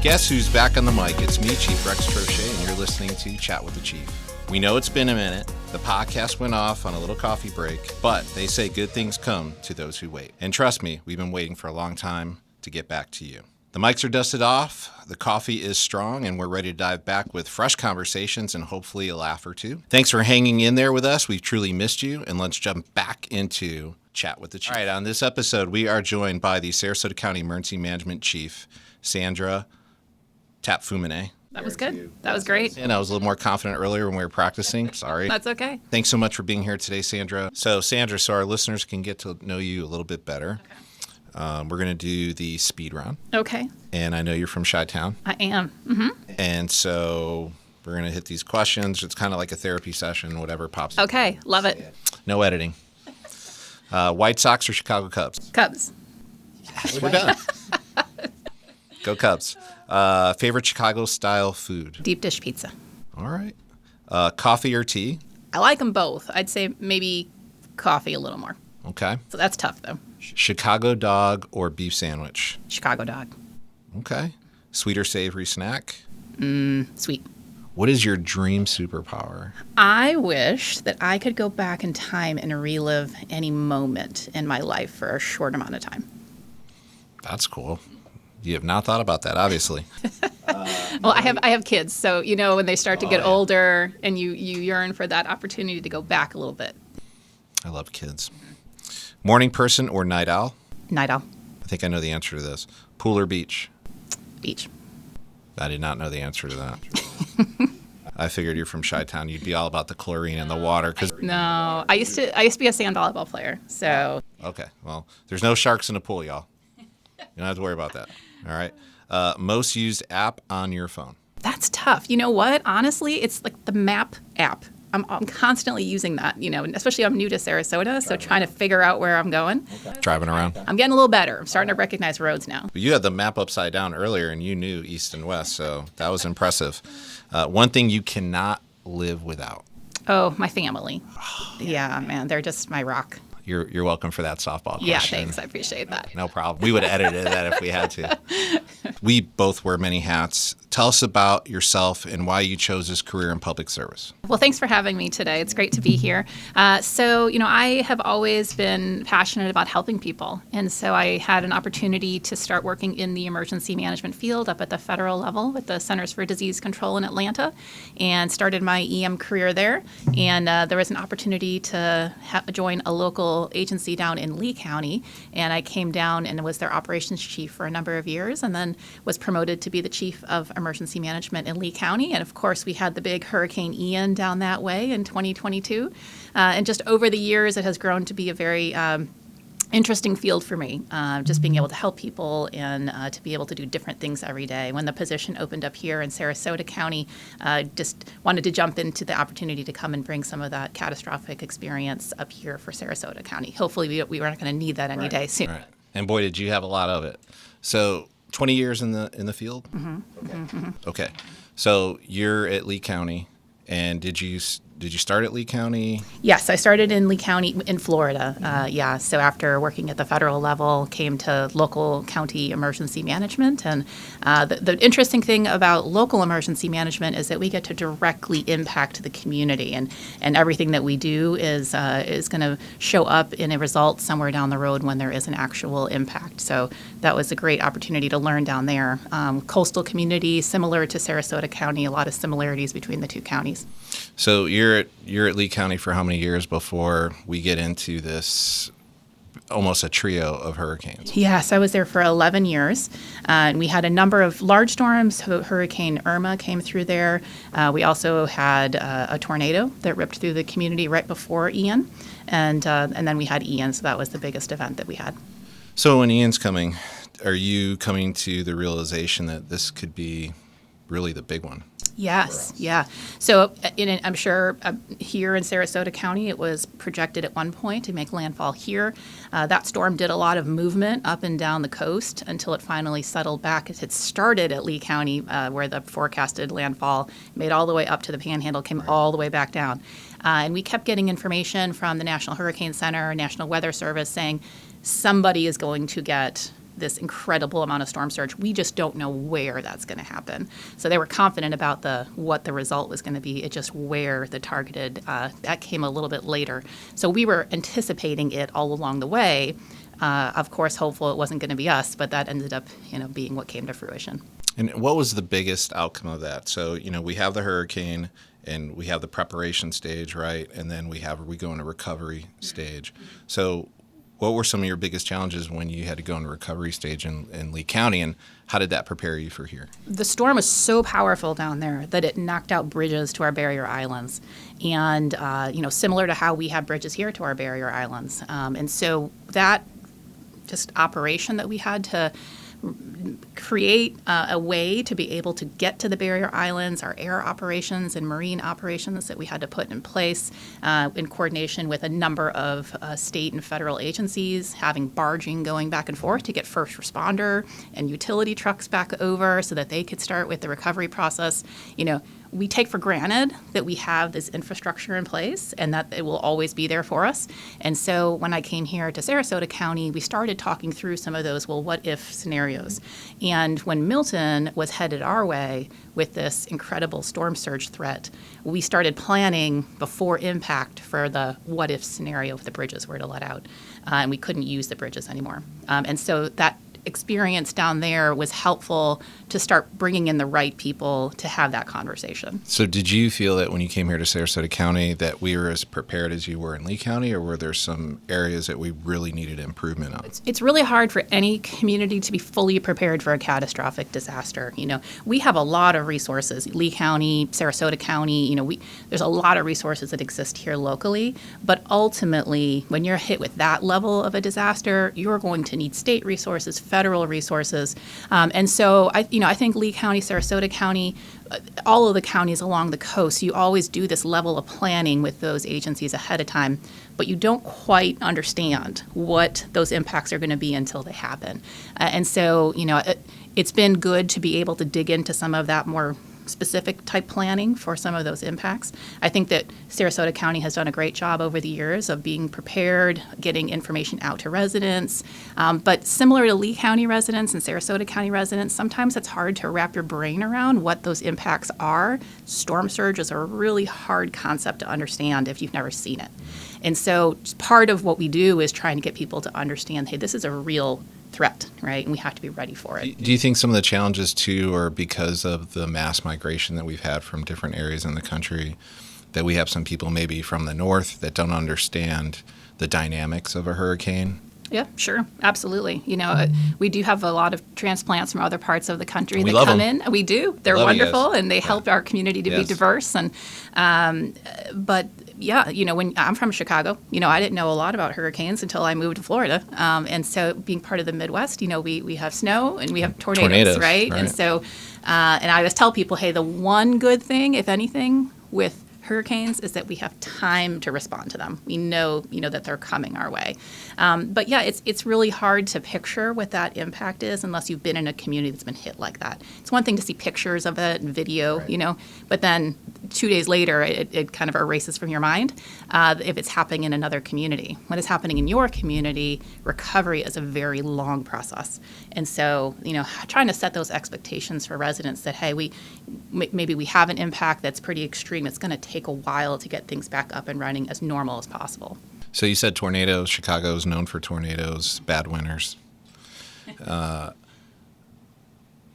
Guess who's back on the mic? It's me, Chief Rex Troche, and you're listening to Chat with the Chief. We know it's been a minute. The podcast went off on a little coffee break, but they say good things come to those who wait. And trust me, we've been waiting for a long time to get back to you. The mics are dusted off, the coffee is strong, and we're ready to dive back with fresh conversations and hopefully a laugh or two. Thanks for hanging in there with us. We've truly missed you, and let's jump back into Chat with the Chief. All right, on this episode, we are joined by the Sarasota County Emergency Management Chief, Sandra Tapfumaneyi. That was good. That was great. And I was a little more confident earlier when we were practicing. Sorry. That's okay. Thanks so much for being here today, Sandra. So our listeners can get to know you a little bit better. Okay. We're going to do the speed round. Okay. And I know you're from Chi-Town. I am. Mm-hmm. And so we're going to hit these questions. It's kind of like a therapy session, whatever pops up. Okay. Love it. No editing. White Sox or Chicago Cubs? Cubs. Yes, we're done. Go Cubs. Favorite Chicago-style food? Deep dish pizza. All right. Coffee or tea? I like them both. I'd say maybe coffee a little more. Okay. So that's tough, though. Chicago dog or beef sandwich? Chicago dog. Okay. Sweet or savory snack? Sweet. What is your dream superpower? I wish that I could go back in time and relive any moment in my life for a short amount of time. That's cool. You have not thought about that, obviously. Well, I have kids, so when they start to get older, and you yearn for that opportunity to go back a little bit. I love kids. Morning person or night owl? Night owl. I think I know the answer to this. Pool or beach? Beach. I did not know the answer to that. I figured you're from Chi-Town. You'd be all about the chlorine in the water. No, I used to be a sand volleyball player. So. Okay, well, there's no sharks in the pool, y'all. You don't have to worry about that. All right. Most used app on your phone? That's tough. You know what? Honestly, it's like the map app. I'm constantly using that, especially I'm new to Sarasota, so trying to figure out where I'm going. Okay. Driving around? I'm getting a little better. I'm starting to recognize roads now. You had the map upside down earlier, and you knew east and west, so that was impressive. One thing you cannot live without? Oh, my family. Yeah, man, they're just my rock. You're welcome for that softball question. Yeah, thanks. I appreciate that. No problem. We would have edited that if we had to. We both wear many hats. Tell us about yourself and why you chose this career in public service. Well, thanks for having me today. It's great to be here. I have always been passionate about helping people. And so I had an opportunity to start working in the emergency management field up at the federal level with the Centers for Disease Control in Atlanta, and started my EM career there. And there was an opportunity to join a local agency down in Lee County, and I came down and was their operations chief for a number of years, and then was promoted to be the chief of emergency management in Lee County. And of course, we had the big Hurricane Ian down that way in 2022. And just over the years, it has grown to be a very interesting field for me, just being able to help people and to be able to do different things every day. When the position opened up here in Sarasota County, just wanted to jump into the opportunity to come and bring some of that catastrophic experience up here for Sarasota County. Hopefully we weren't going to need that any day soon. Right. And boy, did you have a lot of it. So 20 years in the field? Mm-hmm. Okay. Mm-hmm. Okay. So you're at Lee County, and did you start at Lee County? Yes, I started in Lee County in Florida. So after working at the federal level, came to local county emergency management. And the interesting thing about local emergency management is that we get to directly impact the community, and everything that we do is going to show up in a result somewhere down the road when there is an actual impact. So that was a great opportunity to learn down there. Coastal community, similar to Sarasota County, a lot of similarities between the two counties. So you're at Lee County for how many years before we get into this almost a trio of hurricanes? Yes, I was there for 11 years. And we had a number of large storms. Hurricane Irma came through there. We also had a tornado that ripped through the community right before Ian. And then we had Ian, so that was the biggest event that we had. So when Ian's coming, are you coming to the realization that this could be really the big one? Yes, yeah. So I'm sure here in Sarasota County, it was projected at one point to make landfall here. That storm did a lot of movement up and down the coast until it finally settled back. It had started at Lee County, where the forecasted landfall made all the way up to the Panhandle, came all the way back down. And we kept getting information from the National Hurricane Center, National Weather Service saying somebody is going to get this incredible amount of storm surge. We just don't know where that's going to happen. So they were confident about what the result was going to be. It just where the targeted, that came a little bit later. So we were anticipating it all along the way. Of course, hopeful it wasn't going to be us, but that ended up, being what came to fruition. And what was the biggest outcome of that? So, we have the hurricane and we have the preparation stage, right? And then we go into recovery stage. So what were some of your biggest challenges when you had to go into recovery stage in Lee County, and how did that prepare you for here? The storm was so powerful down there that it knocked out bridges to our barrier islands. And, similar to how we have bridges here to our barrier islands. And so that just operation that we had to create a way to be able to get to the barrier islands, our air operations and marine operations that we had to put in place in coordination with a number of state and federal agencies, having barging going back and forth to get first responder and utility trucks back over so that they could start with the recovery process. We take for granted that we have this infrastructure in place and that it will always be there for us. And so when I came here to Sarasota County, we started talking through some of those, what if scenarios. And when Milton was headed our way with this incredible storm surge threat, we started planning before impact for the what if scenario if the bridges were to let out. And we couldn't use the bridges anymore. And so that experience down there was helpful to start bringing in the right people to have that conversation. So did you feel that when you came here to Sarasota County that we were as prepared as you were in Lee County, or were there some areas that we really needed improvement on? It's really hard for any community to be fully prepared for a catastrophic disaster. We have a lot of resources, Lee County, Sarasota County, there's a lot of resources that exist here locally, but ultimately when you're hit with that level of a disaster, you're going to need state resources, federal resources. And so I think Lee County, Sarasota County, all of the counties along the coast, you always do this level of planning with those agencies ahead of time, but you don't quite understand what those impacts are going to be until they happen. And so, it's been good to be able to dig into some of that more specific type planning for some of those impacts. I think that Sarasota County has done a great job over the years of being prepared, getting information out to residents. But similar to Lee County residents and Sarasota County residents, sometimes it's hard to wrap your brain around what those impacts are. Storm surge is a really hard concept to understand if you've never seen it. And so part of what we do is trying to get people to understand, hey, this is a real threat, right? And we have to be ready for it. Do you think some of the challenges, too, are because of the mass migration that we've had from different areas in the country, that we have some people maybe from the north that don't understand the dynamics of a hurricane? Yeah, sure. Absolutely. We do have a lot of transplants from other parts of the country we that love come them. in. We do. They're wonderful, and they Yeah. help our community to be Yes. diverse. And but yeah, when I'm from Chicago, I didn't know a lot about hurricanes until I moved to Florida. And so being part of the Midwest, we have snow and we have tornadoes, right? And so, and I always tell people, hey, the one good thing, if anything, with hurricanes is that we have time to respond to them. We know, that they're coming our way. But yeah, it's really hard to picture what that impact is unless you've been in a community that's been hit like that. It's one thing to see pictures of it and video, Right. But then 2 days later, it kind of erases from your mind if it's happening in another community. When it's happening in your community, recovery is a very long process. And so, trying to set those expectations for residents that, hey, maybe we have an impact that's pretty extreme. It's going to take a while to get things back up and running as normal as possible. So you said tornadoes. Chicago is known for tornadoes, bad winters. I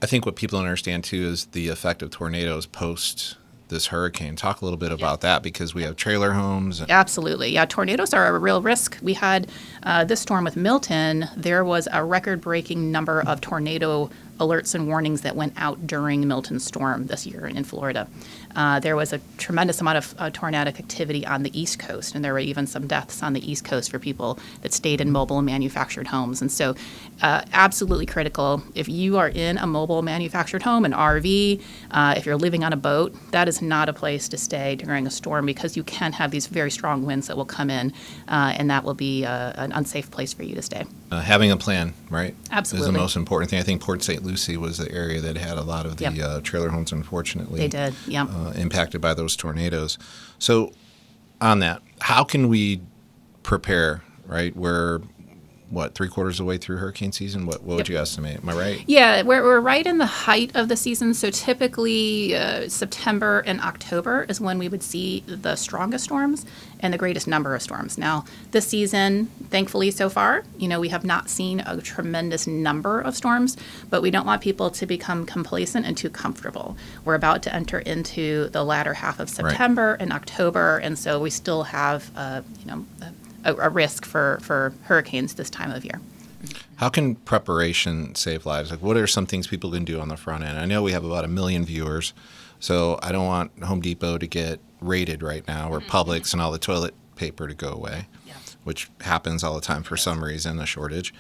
think what people don't understand, too, is the effect of tornadoes post this hurricane. Talk a little bit about that, because we have trailer homes. Absolutely. Yeah, tornadoes are a real risk. We had this storm with Milton. There was a record-breaking number of tornado alerts and warnings that went out during Milton's storm this year in Florida. There was a tremendous amount of tornadic activity on the East Coast, and there were even some deaths on the East Coast for people that stayed in mobile and manufactured homes. And so absolutely critical. If you are in a mobile manufactured home, an RV, if you're living on a boat, that is not a place to stay during a storm, because you can have these very strong winds that will come in, and that will be an unsafe place for you to stay. Having a plan, right? Absolutely. Is the most important thing. I think Port St. Lucie was the area that had a lot of the Yep. trailer homes, unfortunately. They did, yeah. Impacted by those tornadoes. So on that, how can we prepare, right? 3/4 of the way through hurricane season? What would you estimate? Am I right? Yeah, we're right in the height of the season. So typically September and October is when we would see the strongest storms and the greatest number of storms. Now, this season, thankfully so far, we have not seen a tremendous number of storms, but we don't want people to become complacent and too comfortable. We're about to enter into the latter half of September and October, and so we still have a risk for hurricanes this time of year. How can preparation save lives? Like, what are some things people can do on the front end? I know we have about 1 million viewers, so I don't want Home Depot to get raided right now, or Publix and all the toilet paper to go away, which happens all the time for some reason, a shortage.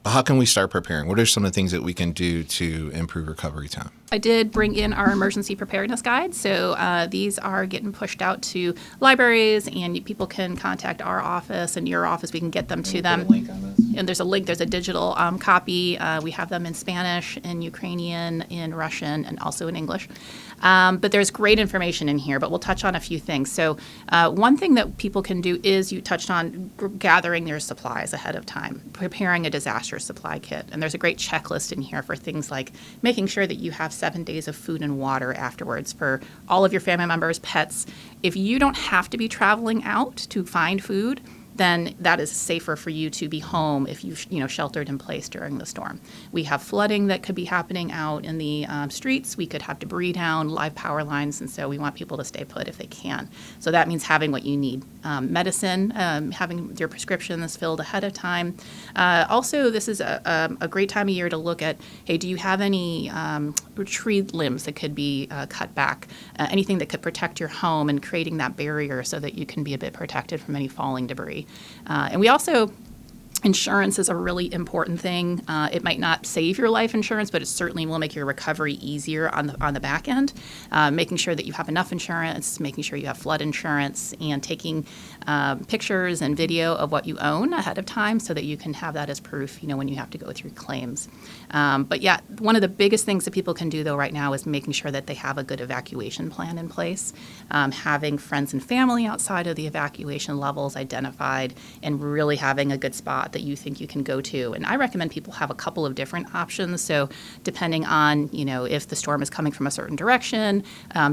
How can we start preparing? What are some of the things that we can do to improve recovery time? I did bring in our emergency preparedness guide. So these are getting pushed out to libraries, and people can contact our office and your office. We can get them to them. Put a link on this? And there's a link. There's a digital copy. We have them in Spanish, in Ukrainian, in Russian, and also in English. But there's great information in here, but we'll touch on a few things. So one thing that people can do is, you touched on gathering their supplies ahead of time, preparing a disaster supply kit. And there's a great checklist in here for things like making sure that you have 7 days of food and water afterwards for all of your family members, pets. If you don't have to be traveling out to find food, then that is safer for you to be home if you've sheltered in place during the storm. We have flooding that could be happening out in the streets. We could have debris down, live power lines, and so we want people to stay put if they can. So that means having what you need. Medicine, having your prescriptions filled ahead of time. Also, this is a great time of year to look at, hey, do you have any tree limbs that could be cut back? Anything that could protect your home, and creating that barrier so that you can be a bit protected from any falling debris. And we also, insurance is a really important thing. It might not save your life insurance, but it certainly will make your recovery easier on the back end. Making sure that you have enough insurance, making sure you have flood insurance, and taking pictures and video of what you own ahead of time so that you can have that as proof, when you have to go through claims. But yeah, one of the biggest things that people can do though right now is making sure that they have a good evacuation plan in place, having friends and family outside of the evacuation levels identified, and really having a good spot that you think you can go to. And I recommend people have a couple of different options. So depending on, if the storm is coming from a certain direction,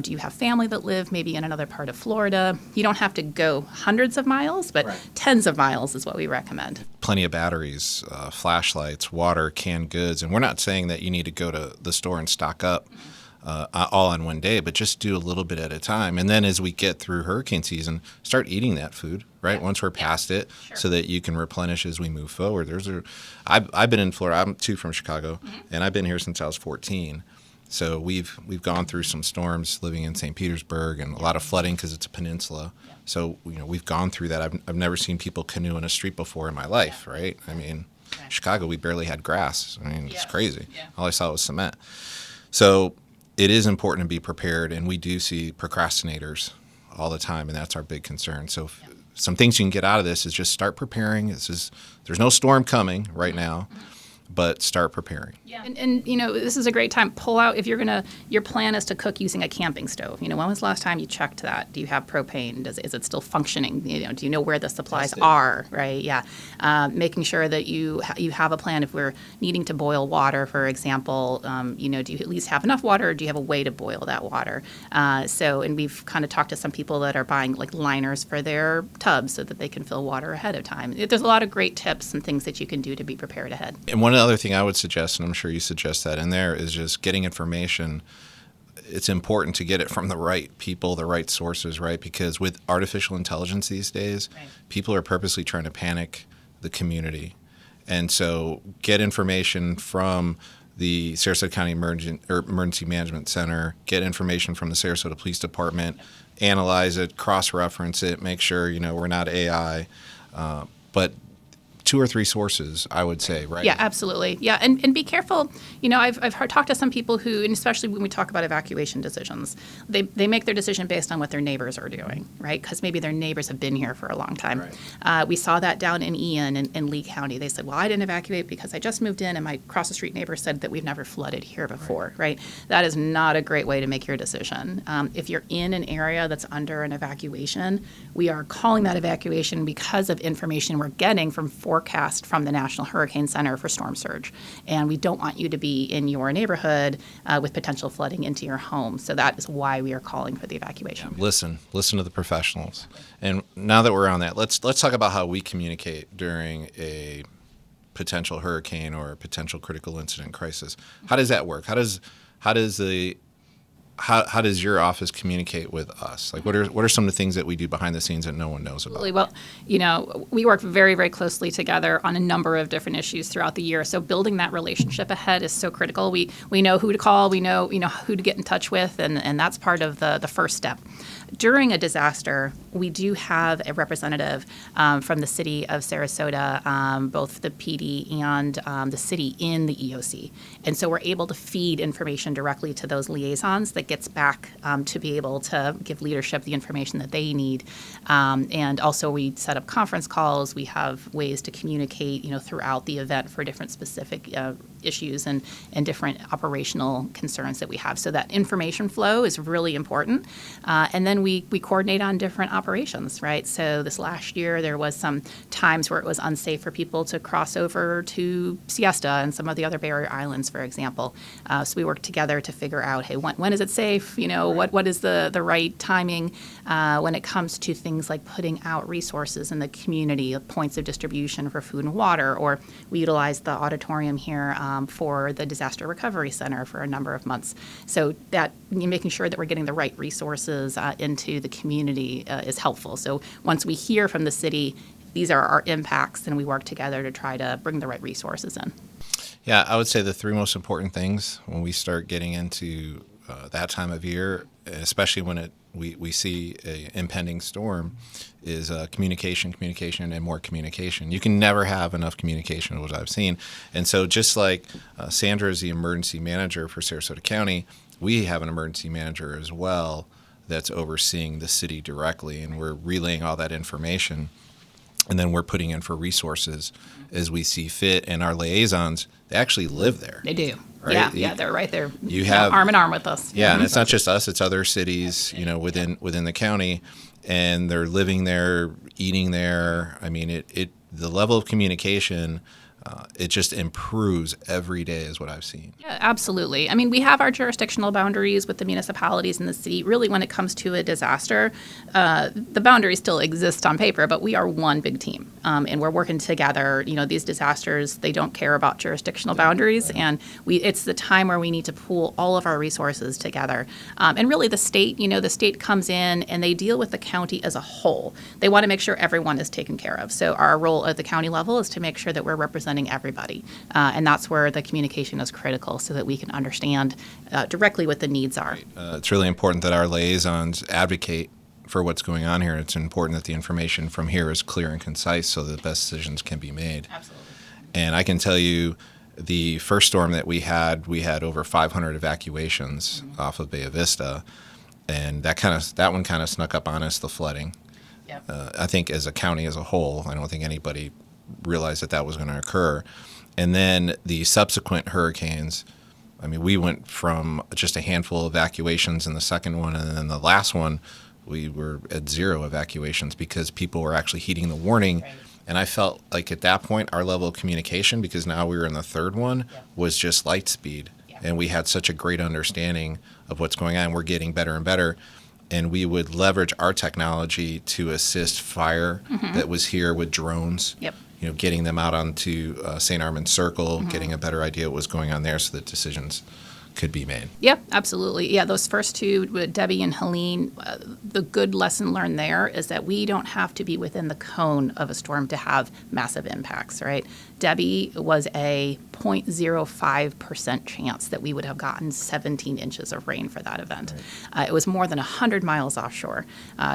do you have family that live maybe in another part of Florida? You don't have to go hundreds of miles, but tens of miles is what we recommend. Plenty of batteries, flashlights, water, canned goods. And we're not saying that you need to go to the store and stock up all on one day, but just do a little bit at a time. And then as we get through hurricane season, start eating that food, right? Once we're past it, so that you can replenish as we move forward. I've been in Florida. I'm too from Chicago, and I've been here since I was 14. So we've gone through some storms living in St. Petersburg, and a lot of flooding because it's a peninsula. So we've gone through that. I've never seen people canoe in a street before in my life, right? I mean, Chicago, we barely had grass. I mean, it's crazy. All I saw was cement. So it is important to be prepared, and we do see procrastinators all the time, and that's our big concern. So some things you can get out of this is just start preparing. There's no storm coming right now, but start preparing. Yeah, and this is a great time. Pull out, if your plan is to cook using a camping stove. When was the last time you checked that? Do you have propane? Is it still functioning? Do you know where the supplies are? Right? Yeah. Making sure that you have a plan. If we're needing to boil water, for example, do you at least have enough water, or do you have a way to boil that water? And we've kind of talked to some people that are buying like liners for their tubs so that they can fill water ahead of time. There's a lot of great tips and things that you can do to be prepared ahead. And one other thing I would suggest, and I'm sure you suggest that in there, is just getting information. It's important to get it from the right people, the right sources, right? Because with artificial intelligence these days, people are purposely trying to panic the community. And so get information from the Sarasota County Emergency Management Center, get information from the Sarasota Police Department, analyze it, cross-reference it, make sure, we're not AI. But 2 or 3 sources, I would say, right? Yeah, absolutely. Yeah, and be careful. I've talked to some people who, and especially when we talk about evacuation decisions, they make their decision based on what their neighbors are doing, right? Because maybe their neighbors have been here for a long time. Right. We saw that down in Ian in Lee County. They said, well, I didn't evacuate because I just moved in, and my across-the-street neighbor said that we've never flooded here before, right? That is not a great way to make your decision. If you're in an area that's under an evacuation, we are calling that evacuation because of information we're getting from 4 forecast from the National Hurricane Center for storm surge. And we don't want you to be in your neighborhood with potential flooding into your home. So that is why we are calling for the evacuation. Listen to the professionals. And now that we're on that, let's talk about how we communicate during a potential hurricane or a potential critical incident crisis. How does that work? How does your office communicate with us? Like, what are some of the things that we do behind the scenes that no one knows about? Well, we work very, very closely together on a number of different issues throughout the year. So building that relationship ahead is so critical. We know who to call, we know who to get in touch with, and that's part of the first step. During a disaster, we do have a representative from the city of Sarasota, both the PD and the city in the EOC. And so we're able to feed information directly to those liaisons that gets back to be able to give leadership the information that they need. And also we set up conference calls. We have ways to communicate, throughout the event for different specific issues and different operational concerns that we have. So that information flow is really important. And then we coordinate on different operations, right? So this last year, there was some times where it was unsafe for people to cross over to Siesta and some of the other barrier islands, for example. So we worked together to figure out, hey, when is it safe? What is the right timing when it comes to things like putting out resources in the community, points of distribution for food and water, or we utilized the auditorium here for the Disaster Recovery Center for a number of months. So that making sure that we're getting the right resources into the community is helpful. So once we hear from the city, these are our impacts, and we work together to try to bring the right resources in. Yeah, I would say the three most important things when we start getting into that time of year, especially when we see an impending storm, is communication, and more communication. You can never have enough communication, is what I've seen. And so just like Sandra is the emergency manager for Sarasota County, we have an emergency manager as well that's overseeing the city directly, and we're relaying all that information. And then we're putting in for resources as we see fit. And our liaisons, they actually live there. They do. Right? Yeah, they're right there. You have arm in arm with us. Yeah, and it's not just us; it's other cities, within the county, and they're living there, eating there. I mean, the level of communication. It just improves every day is what I've seen. Yeah, absolutely. I mean, we have our jurisdictional boundaries with the municipalities and the city. Really, when it comes to a disaster, the boundaries still exist on paper, but we are one big team. And we're working together. These disasters, they don't care about jurisdictional boundaries. And it's the time where we need to pool all of our resources together. And really, the state comes in and they deal with the county as a whole. They want to make sure everyone is taken care of. So our role at the county level is to make sure that we're representing everybody. And that's where the communication is critical so that we can understand directly what the needs are. It's really important that our liaisons advocate for what's going on here. It's important that the information from here is clear and concise so that the best decisions can be made. Absolutely. And I can tell you the first storm that we had over 500 evacuations off of Bay Vista. And that one kind of snuck up on us, the flooding. Yep. I think as a county as a whole, I don't think anybody realized that was going to occur. And then the subsequent hurricanes, I mean, we went from just a handful of evacuations in the second one, and then the last one, we were at 0 evacuations because people were actually heeding the warning. Right. And I felt like at that point, our level of communication, because now we were in the third one, was just light speed. Yeah. And we had such a great understanding of what's going on. We're getting better and better. And we would leverage our technology to assist fire that was here with drones. Yep. Getting them out onto St. Armand Circle, getting a better idea of what was going on there so that decisions could be made. Yep, absolutely. Yeah, those first two with Debbie and Helene, the good lesson learned there is that we don't have to be within the cone of a storm to have massive impacts, right? Debbie was a 0.05% chance that we would have gotten 17 inches of rain for that event. Right. It was more than 100 miles offshore,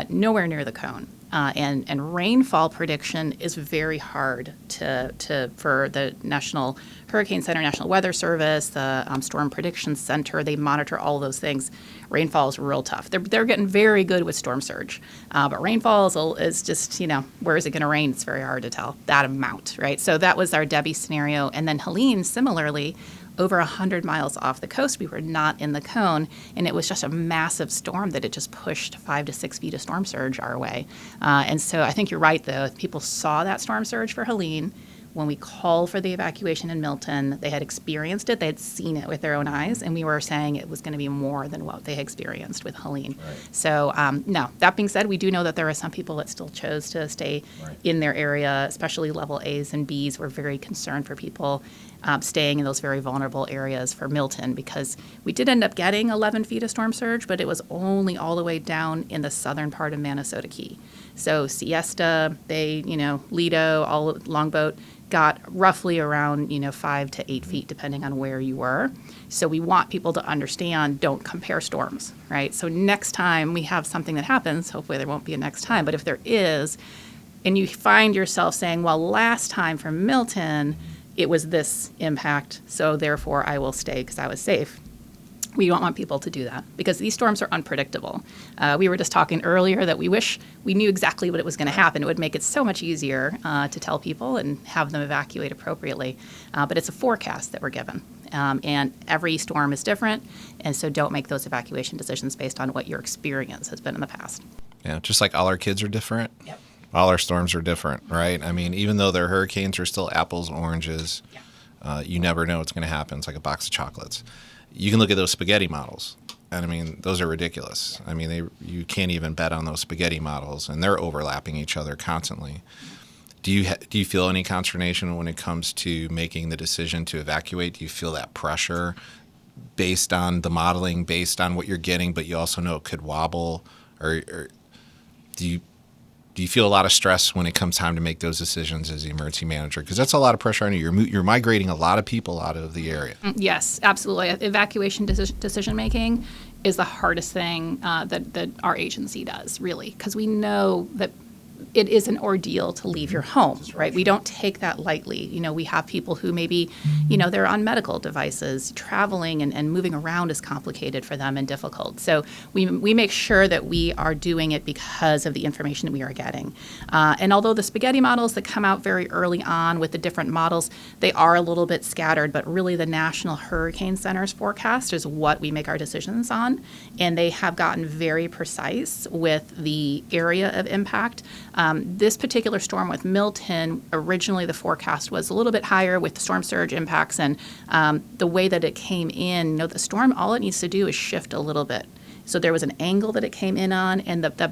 nowhere near the cone. And rainfall prediction is very hard for the National Hurricane Center, National Weather Service, the Storm Prediction Center. They monitor all those things. Rainfall is real tough. They're getting very good with storm surge, but rainfall is just where is it going to rain? It's very hard to tell that amount, right? So that was our Debbie scenario, and then Helene similarly. Over 100 miles off the coast, we were not in the cone, and it was just a massive storm that it just pushed 5 to 6 feet of storm surge our way. And so I think you're right, though. People saw that storm surge for Helene. when we called for the evacuation in Milton, they had experienced it, they had seen it with their own eyes, and we were saying it was going to be more than what they had experienced with Helene. Right. So, no, that being said, we do know that there are some people that still chose to stay in their area, especially level A's and B's. We're very concerned for people staying in those very vulnerable areas for Milton, because we did end up getting 11 feet of storm surge, but it was only all the way down in the southern part of Manasota Key. So Siesta, Bay, Lido, all Longboat got roughly around 5 to 8 feet, depending on where you were. So we want people to understand, don't compare storms, right? So next time we have something that happens, hopefully there won't be a next time, but if there is, and you find yourself saying, well, last time for Milton, it was this impact, so therefore I will stay because I was safe. We don't want people to do that because these storms are unpredictable. We were just talking earlier that we wish we knew exactly what it was going to happen. It would make it so much easier to tell people and have them evacuate appropriately. But it's a forecast that we're given. And every storm is different, and so don't make those evacuation decisions based on what your experience has been in the past. Yeah, just like all our kids are different. Yep. All our storms are different, right? I mean, even though they're hurricanes, they're still apples, oranges. Yeah. You never know what's going to happen. It's like a box of chocolates. You can look at those spaghetti models, and I mean, those are ridiculous. I mean, you can't even bet on those spaghetti models, and they're overlapping each other constantly. Do you feel any consternation when it comes to making the decision to evacuate? Do you feel that pressure based on the modeling, based on what you're getting, but you also know it could wobble, or do you feel a lot of stress when it comes time to make those decisions as the emergency manager? Because that's a lot of pressure on you. You're migrating a lot of people out of the area. Yes, absolutely. Evacuation decision making is the hardest thing that our agency does, really, because we know that it is an ordeal to leave your home, right? We don't take that lightly. We have people who maybe, they're on medical devices. Traveling and moving around is complicated for them and difficult. So we make sure that we are doing it because of the information that we are getting. And although the spaghetti models that come out very early on with the different models, they are a little bit scattered, but really the National Hurricane Center's forecast is what we make our decisions on. And they have gotten very precise with the area of impact. This particular storm with Milton, originally the forecast was a little bit higher with the storm surge impacts, and the way that it came in, the storm, all it needs to do is shift a little bit. So there was an angle that it came in on, and the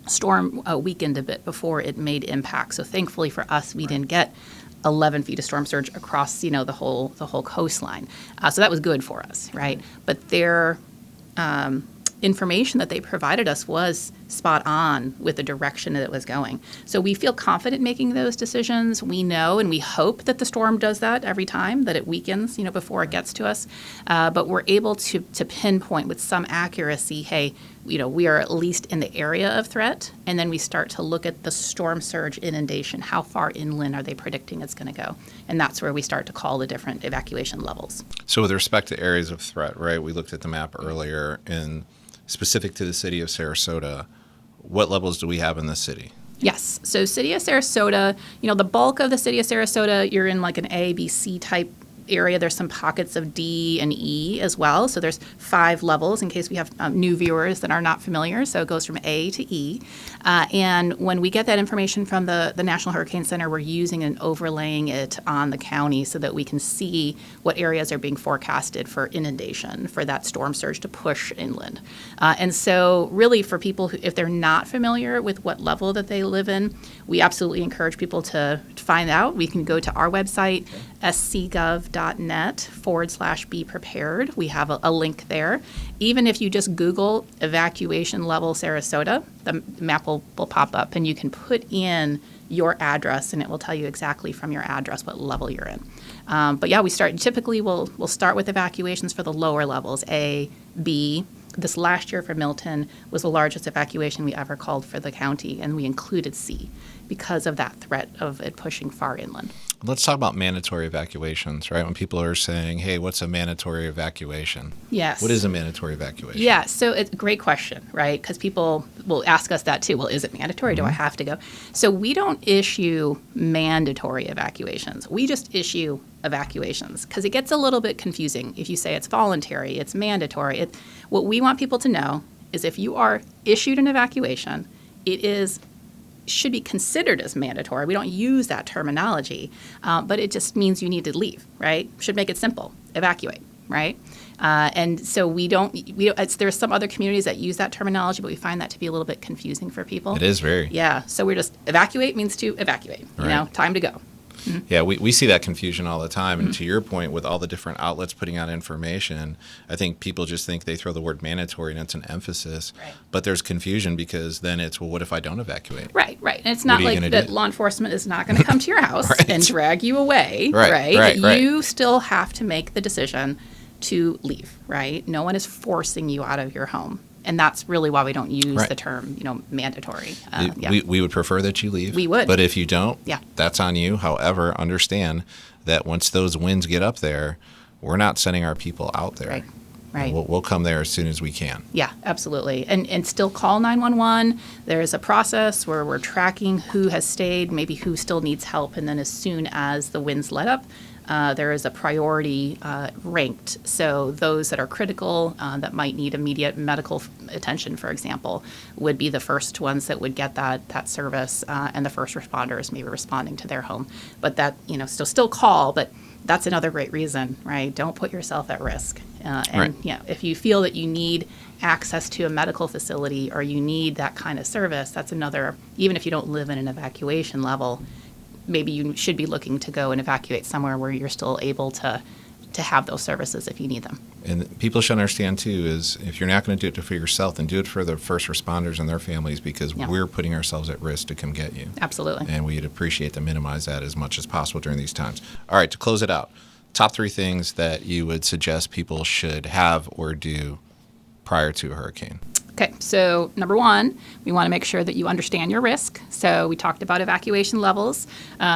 storm weakened a bit before it made impact. So thankfully for us, we didn't get 11 feet of storm surge across, the whole coastline. So that was good for us, right? But their information that they provided us was spot on with the direction that it was going. So we feel confident making those decisions. We know and we hope that the storm does that every time, that it weakens, before it gets to us. But we're able to pinpoint with some accuracy, hey, we are at least in the area of threat. And then we start to look at the storm surge inundation. How far inland are they predicting it's going to go? And that's where we start to call the different evacuation levels. So with respect to areas of threat, right, we looked at the map earlier, and specific to the city of Sarasota, what levels do we have in the city? Yes. So city of Sarasota, the bulk of the city of Sarasota, you're in like an A, B, C type area. There's some pockets of D and E as well. So there's 5 levels in case we have new viewers that are not familiar. So it goes from A to E. And when we get that information from the National Hurricane Center, we're using and overlaying it on the county so that we can see what areas are being forecasted for inundation, for that storm surge to push inland. And so really for people who, if they're not familiar with what level that they live in, we absolutely encourage people to find out. We can go to our website, scgov.net/be prepared. We have a link there. Even if you just Google evacuation level Sarasota, the map will pop up, and you can put in your address, and it will tell you exactly from your address what level you're in. But yeah, we'll start with evacuations for the lower levels, A, B. This last year for Milton was the largest evacuation we ever called for the county, and we included C because of that threat of it pushing far inland. Let's talk about mandatory evacuations, right? When people are saying, hey, what's a mandatory evacuation? Yes. What is a mandatory evacuation? Yeah, so it's a great question, right? Because people will ask us that too. Well, is it mandatory? Do I have to go? So we don't issue mandatory evacuations. We just issue evacuations because it gets a little bit confusing. If you say it's voluntary, it's mandatory. What we want people to know is if you are issued an evacuation, it is should be considered as mandatory. We don't use that terminology, but it just means you need to leave, right? Should make it simple. Evacuate, right? And so there's some other communities that use that terminology, but we find that to be a little bit confusing for people. It is very. Yeah. So we're just evacuate means to evacuate, time to go. Mm-hmm. Yeah, we see that confusion all the time. And to your point, with all the different outlets putting out information, I think people just think they throw the word mandatory and it's an emphasis. Right. But there's confusion because then it's, well, what if I don't evacuate? Right. And it's not like that law enforcement is not going to come to your house and drag you away, right? You still have to make the decision to leave, right? No one is forcing you out of your home. And that's really why we don't use the term, mandatory. We would prefer that you leave. We would. But if you don't, that's on you. However, understand that once those winds get up there, we're not sending our people out there. Right. We'll come there as soon as we can. Yeah, absolutely. And still call 911. There's a process where we're tracking who has stayed, maybe who still needs help. And then as soon as the winds let up, there is a priority ranked. So those that are critical, that might need immediate medical attention, for example, would be the first ones that would get that service, and the first responders maybe responding to their home. But that, still call, but that's another great reason, right? Don't put yourself at risk. If you feel that you need access to a medical facility or you need that kind of service, that's another, even if you don't live in an evacuation level, maybe you should be looking to go and evacuate somewhere where you're still able to have those services if you need them. And people should understand, too, is if you're not going to do it for yourself, then do it for the first responders and their families, because we're putting ourselves at risk to come get you. Absolutely. And we'd appreciate to minimize that as much as possible during these times. All right, to close it out, top 3 things that you would suggest people should have or do prior to a hurricane. Okay, so number 1, we want to make sure that you understand your risk. So we talked about evacuation levels.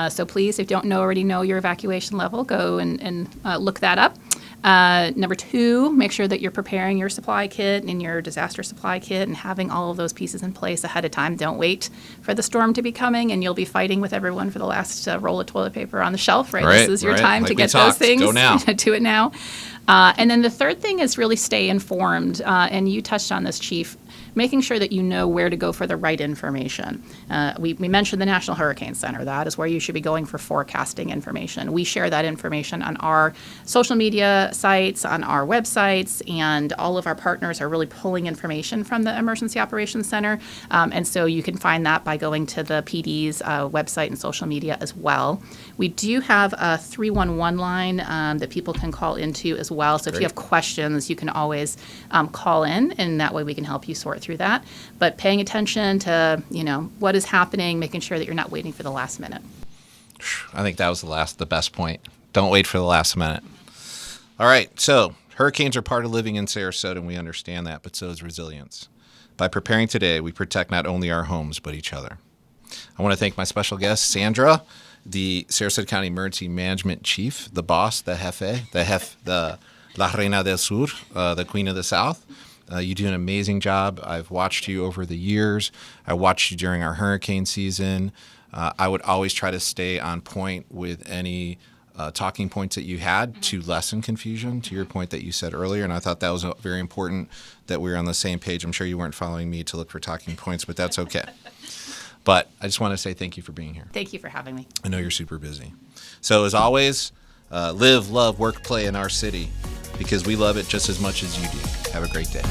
So please, if you don't already know your evacuation level, go and look that up. Number 2, make sure that you're preparing your supply kit and your disaster supply kit and having all of those pieces in place ahead of time. Don't wait for the storm to be coming and you'll be fighting with everyone for the last roll of toilet paper on the shelf, right? This is your time to get those things. Go now. Do it now. And then the third thing is really stay informed. And you touched on this, Chief, making sure that you know where to go for the right information. We mentioned the National Hurricane Center. That is where you should be going for forecasting information. We share that information on our social media sites, on our websites, and all of our partners are really pulling information from the Emergency Operations Center. And so you can find that by going to the PD's website and social media as well. We do have a 311 line that people can call into as well. So if you have questions, you can always call in, and that way we can help you sort through that. But paying attention to, what is happening, making sure that you're not waiting for the last minute. I think that was the best point. Don't wait for the last minute. All right, so hurricanes are part of living in Sarasota, and we understand that, but so is resilience. By preparing today, we protect not only our homes, but each other. I want to thank my special guest, Sandra, the Sarasota County Emergency Management Chief, the boss, the jefe, the La Reina del Sur, the Queen of the South. You do an amazing job. I've watched you over the years. I watched you during our hurricane season. I would always try to stay on point with any talking points that you had to lessen confusion, to your point that you said earlier. And I thought that was very important that we were on the same page. I'm sure you weren't following me to look for talking points, but that's okay. But I just want to say thank you for being here. Thank you for having me. I know you're super busy. So as always, live, love, work, play in our city, because we love it just as much as you do. Have a great day.